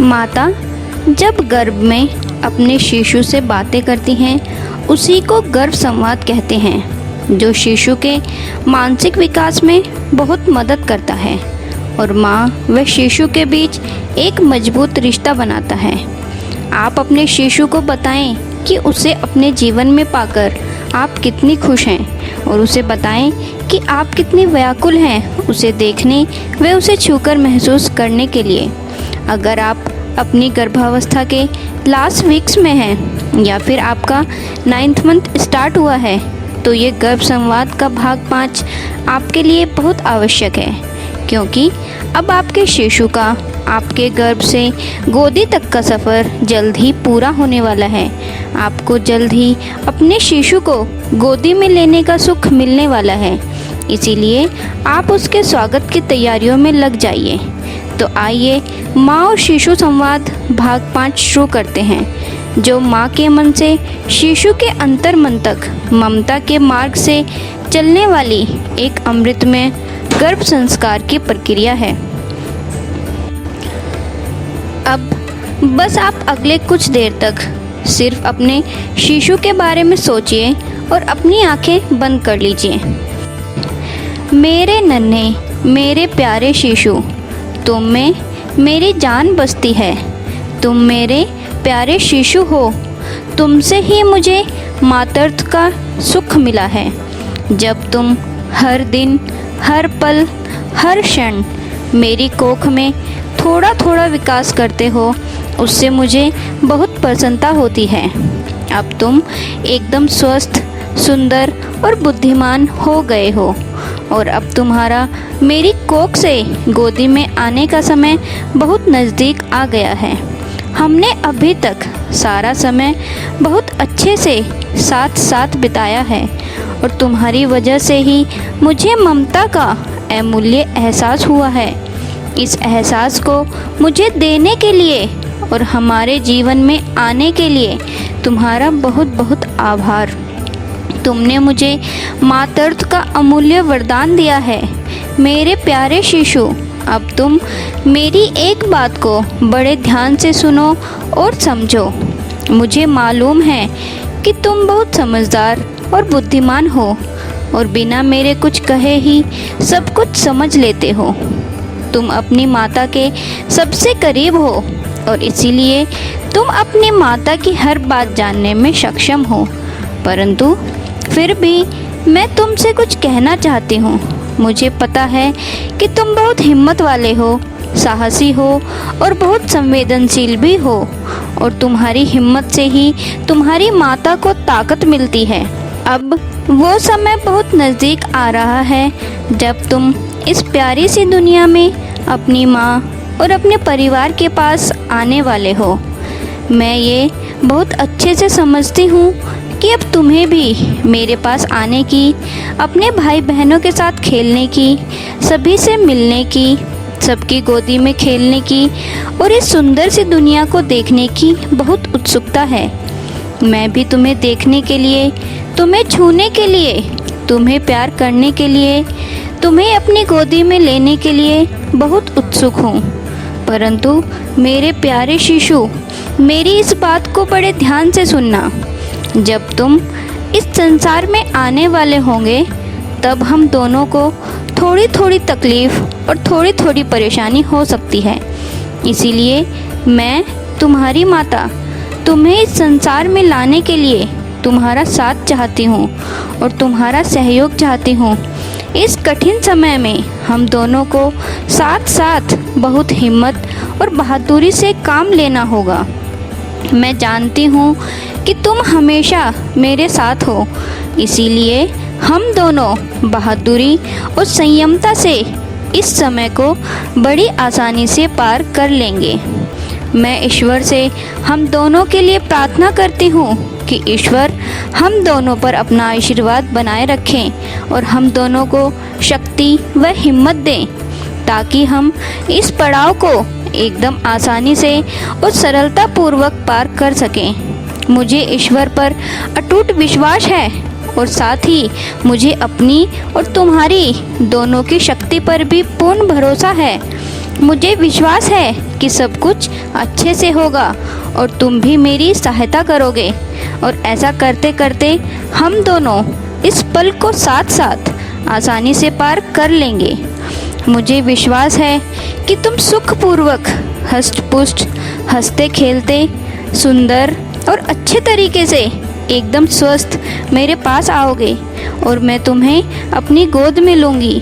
माता जब गर्भ में अपने शिशु से बातें करती हैं उसी को गर्भ संवाद कहते हैं, जो शिशु के मानसिक विकास में बहुत मदद करता है और माँ व शिशु के बीच एक मजबूत रिश्ता बनाता है। आप अपने शिशु को बताएं कि उसे अपने जीवन में पाकर आप कितनी खुश हैं और उसे बताएं कि आप कितनी व्याकुल हैं उसे देखने व उसे छूकर महसूस करने के लिए। अगर आप अपनी गर्भावस्था के लास्ट वीक्स में हैं या फिर आपका 9th मंथ स्टार्ट हुआ है तो ये गर्भ संवाद का भाग 5 आपके लिए बहुत आवश्यक है, क्योंकि अब आपके शिशु का आपके गर्भ से गोदी तक का सफ़र जल्द ही पूरा होने वाला है। आपको जल्द ही अपने शिशु को गोदी में लेने का सुख मिलने वाला है, इसीलिए आप उसके स्वागत की तैयारियों में लग जाइए। तो आइए माँ और शिशु संवाद भाग 5 शुरू करते हैं, जो माँ के मन से शिशु के अंतर मन तक ममता के मार्ग से चलने वाली एक अमृतमय गर्भ संस्कार की प्रक्रिया है। अब बस आप अगले कुछ देर तक सिर्फ अपने शिशु के बारे में सोचिए और अपनी आंखें बंद कर लीजिए। मेरे नन्हे मेरे प्यारे शिशु, तुम में मेरी जान बसती है। तुम मेरे प्यारे शिशु हो। तुमसे ही मुझे मातृत्व का सुख मिला है। जब तुम हर दिन, हर पल, हर क्षण मेरी कोख में थोड़ा थोड़ा विकास करते हो, उससे मुझे बहुत प्रसन्नता होती है। अब तुम एकदम स्वस्थ, सुंदर और बुद्धिमान हो गए हो और अब तुम्हारा मेरी कोख से गोदी में आने का समय बहुत नज़दीक आ गया है। हमने अभी तक सारा समय बहुत अच्छे से साथ साथ बिताया है और तुम्हारी वजह से ही मुझे ममता का अमूल्य एहसास हुआ है। इस एहसास को मुझे देने के लिए और हमारे जीवन में आने के लिए तुम्हारा बहुत बहुत आभार। तुमने मुझे मातृत्व का अमूल्य वरदान दिया है। मेरे प्यारे शिशु, अब तुम मेरी एक बात को बड़े ध्यान से सुनो और समझो। मुझे मालूम है कि तुम बहुत समझदार और बुद्धिमान हो और बिना मेरे कुछ कहे ही सब कुछ समझ लेते हो। तुम अपनी माता के सबसे करीब हो और इसीलिए तुम अपनी माता की हर बात जानने में सक्षम हो। परंतु फिर भी मैं तुमसे कुछ कहना चाहती हूँ। मुझे पता है कि तुम बहुत हिम्मत वाले हो, साहसी हो और बहुत संवेदनशील भी हो और तुम्हारी हिम्मत से ही तुम्हारी माता को ताकत मिलती है। अब वो समय बहुत नज़दीक आ रहा है जब तुम इस प्यारी सी दुनिया में अपनी माँ और अपने परिवार के पास आने वाले हो। मैं ये बहुत अच्छे से समझती हूँ कि अब तुम्हें भी मेरे पास आने की, अपने भाई बहनों के साथ खेलने की, सभी से मिलने की, सबकी गोदी में खेलने की और इस सुंदर सी दुनिया को देखने की बहुत उत्सुकता है। मैं भी तुम्हें देखने के लिए, तुम्हें छूने के लिए, तुम्हें प्यार करने के लिए, तुम्हें अपनी गोदी में लेने के लिए बहुत उत्सुक हूँ। परंतु मेरे प्यारे शिशु, मेरी इस बात को बड़े ध्यान से सुनना। जब तुम इस संसार में आने वाले होंगे तब हम दोनों को थोड़ी थोड़ी तकलीफ़ और थोड़ी थोड़ी परेशानी हो सकती है। इसीलिए मैं, तुम्हारी माता, तुम्हें इस संसार में लाने के लिए तुम्हारा साथ चाहती हूँ और तुम्हारा सहयोग चाहती हूँ। इस कठिन समय में हम दोनों को साथ साथ बहुत हिम्मत और बहादुरी से काम लेना होगा। मैं जानती हूँ कि तुम हमेशा मेरे साथ हो, इसीलिए हम दोनों बहादुरी और संयमता से इस समय को बड़ी आसानी से पार कर लेंगे। मैं ईश्वर से हम दोनों के लिए प्रार्थना करती हूँ कि ईश्वर हम दोनों पर अपना आशीर्वाद बनाए रखें और हम दोनों को शक्ति व हिम्मत दें ताकि हम इस पड़ाव को एकदम आसानी से और सरलतापूर्वक पार कर सकें। मुझे ईश्वर पर अटूट विश्वास है और साथ ही मुझे अपनी और तुम्हारी दोनों की शक्ति पर भी पूर्ण भरोसा है। मुझे विश्वास है कि सब कुछ अच्छे से होगा और तुम भी मेरी सहायता करोगे, और ऐसा करते करते हम दोनों इस पल को साथ साथ आसानी से पार कर लेंगे। मुझे विश्वास है कि तुम सुखपूर्वक हष्ट पुष्ट हंसते खेलते सुंदर और अच्छे तरीके से एकदम स्वस्थ मेरे पास आओगे और मैं तुम्हें अपनी गोद में लूँगी।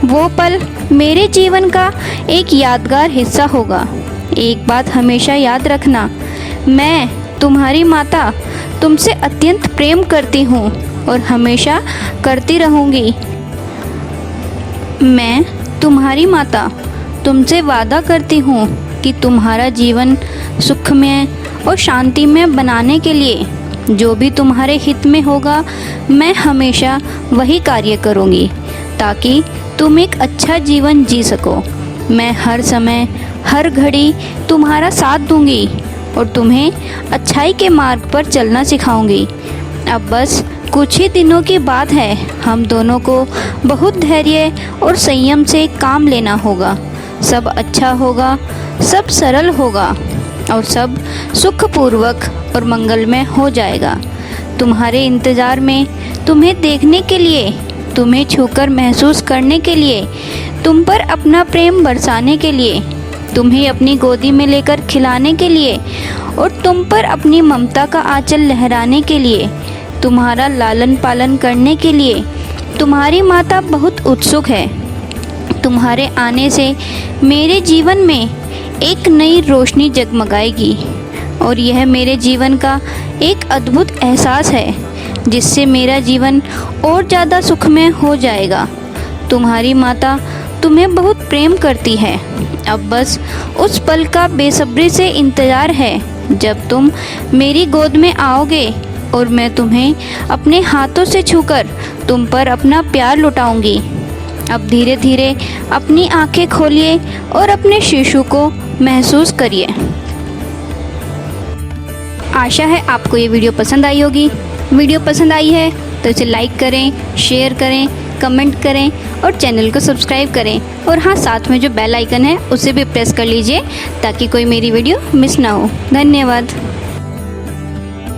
वो पल मेरे जीवन का एक यादगार हिस्सा होगा। एक बात हमेशा याद रखना, मैं तुम्हारी माता तुमसे अत्यंत प्रेम करती हूँ और हमेशा करती रहूँगी। मैं तुम्हारी माता तुमसे वादा करती हूँ कि तुम्हारा जीवन सुखमय और शांतिमय बनाने के लिए जो भी तुम्हारे हित में होगा, मैं हमेशा वही कार्य करूँगी ताकि तुम एक अच्छा जीवन जी सको। मैं हर समय हर घड़ी तुम्हारा साथ दूंगी और तुम्हें अच्छाई के मार्ग पर चलना सिखाऊंगी। अब बस कुछ ही दिनों की बात है, हम दोनों को बहुत धैर्य और संयम से काम लेना होगा। सब अच्छा होगा, सब सरल होगा और सब सुखपूर्वक और मंगलमय हो जाएगा। तुम्हारे इंतज़ार में, तुम्हें देखने के लिए, तुम्हें छूकर महसूस करने के लिए, तुम पर अपना प्रेम बरसाने के लिए, तुम्हें अपनी गोदी में लेकर खिलाने के लिए और तुम पर अपनी ममता का आंचल लहराने के लिए, तुम्हारा लालन पालन करने के लिए तुम्हारी माता बहुत उत्सुक है। तुम्हारे आने से मेरे जीवन में एक नई रोशनी जगमगाएगी और यह मेरे जीवन का एक अद्भुत एहसास है जिससे मेरा जीवन और ज़्यादा सुखमय हो जाएगा। तुम्हारी माता तुम्हें बहुत प्रेम करती है। अब बस उस पल का बेसब्री से इंतज़ार है जब तुम मेरी गोद में आओगे और मैं तुम्हें अपने हाथों से छूकर तुम पर अपना प्यार लुटाऊंगी। अब धीरे धीरे अपनी आंखें खोलिए और अपने शिशु को महसूस करिए। आशा है आपको ये वीडियो पसंद आई होगी। वीडियो पसंद आई है तो इसे लाइक करें, शेयर करें, कमेंट करें और चैनल को सब्सक्राइब करें। और हाँ, साथ में जो बेल आइकन है उसे भी प्रेस कर लीजिए ताकि कोई मेरी वीडियो मिस ना हो। धन्यवाद।